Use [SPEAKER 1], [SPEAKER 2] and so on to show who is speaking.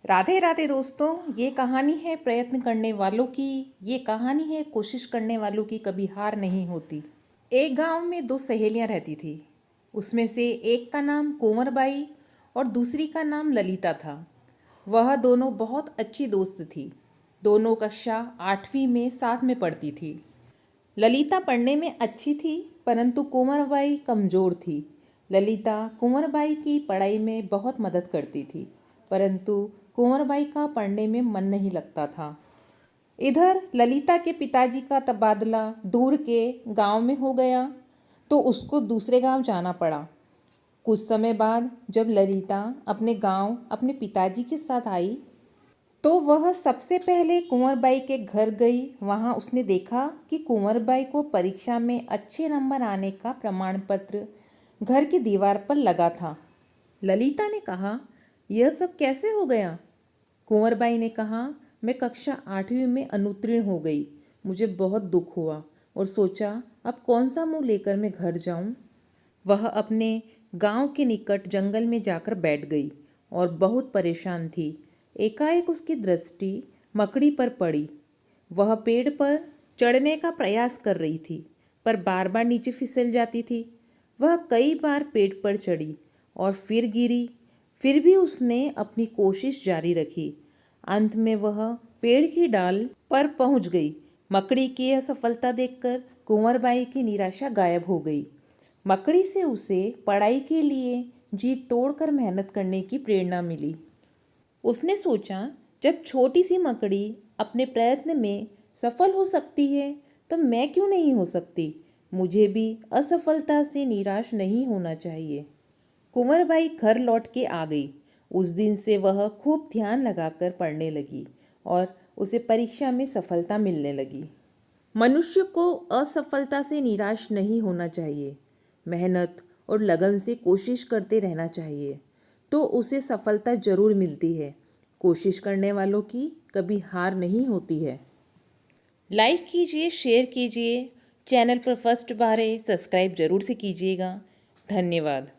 [SPEAKER 1] राधे राधे दोस्तों, ये कहानी है प्रयत्न करने वालों की। ये कहानी है कोशिश करने वालों की, कभी हार नहीं होती। एक गांव में दो सहेलियां रहती थी। उसमें से एक का नाम कुंवरबाई और दूसरी का नाम ललिता था। वह दोनों बहुत अच्छी दोस्त थी। दोनों कक्षा 8वीं में साथ में पढ़ती थी। ललिता पढ़ने में अच्छी थी, परंतु कुंवरबाई कमज़ोर थी। ललिता कुंवरबाई की पढ़ाई में बहुत मदद करती थी, परंतु कुंवरबाई का पढ़ने में मन नहीं लगता था। इधर ललिता के पिताजी का तबादला दूर के गांव में हो गया, तो उसको दूसरे गांव जाना पड़ा। कुछ समय बाद जब ललिता अपने गांव अपने पिताजी के साथ आई, तो वह सबसे पहले कुंवरबाई के घर गई। वहां उसने देखा कि कुंवरबाई को परीक्षा में अच्छे नंबर आने का प्रमाण पत्र घर की दीवार पर लगा था। ललिता ने कहा, यह सब कैसे हो गया? कुंवरबाई ने कहा, मैं कक्षा 8वीं में अनुत्तीर्ण हो गई। मुझे बहुत दुख हुआ और सोचा अब कौन सा मुंह लेकर मैं घर जाऊं। वह अपने गांव के निकट जंगल में जाकर बैठ गई और बहुत परेशान थी। एकाएक उसकी दृष्टि मकड़ी पर पड़ी। वह पेड़ पर चढ़ने का प्रयास कर रही थी, पर बार बार नीचे फिसल जाती थी। वह कई बार पेड़ पर चढ़ी और फिर गिरी, फिर भी उसने अपनी कोशिश जारी रखी। अंत में वह पेड़ की डाल पर पहुंच गई। मकड़ी की असफलता देखकर कुंवरबाई की निराशा गायब हो गई। मकड़ी से उसे पढ़ाई के लिए जी तोड़कर मेहनत करने की प्रेरणा मिली। उसने सोचा, जब छोटी सी मकड़ी अपने प्रयत्न में सफल हो सकती है, तो मैं क्यों नहीं हो सकती? मुझे भी असफलता से निराश नहीं होना चाहिए। कुंवरबाई घर लौट के आ गई। उस दिन से वह खूब ध्यान लगाकर पढ़ने लगी और उसे परीक्षा में सफलता मिलने लगी। मनुष्य को असफलता से निराश नहीं होना चाहिए। मेहनत और लगन से कोशिश करते रहना चाहिए, तो उसे सफलता जरूर मिलती है। कोशिश करने वालों की कभी हार नहीं होती है। लाइक कीजिए, शेयर कीजिए। चैनल पर फर्स्ट बार है, सब्सक्राइब जरूर से कीजिएगा। धन्यवाद।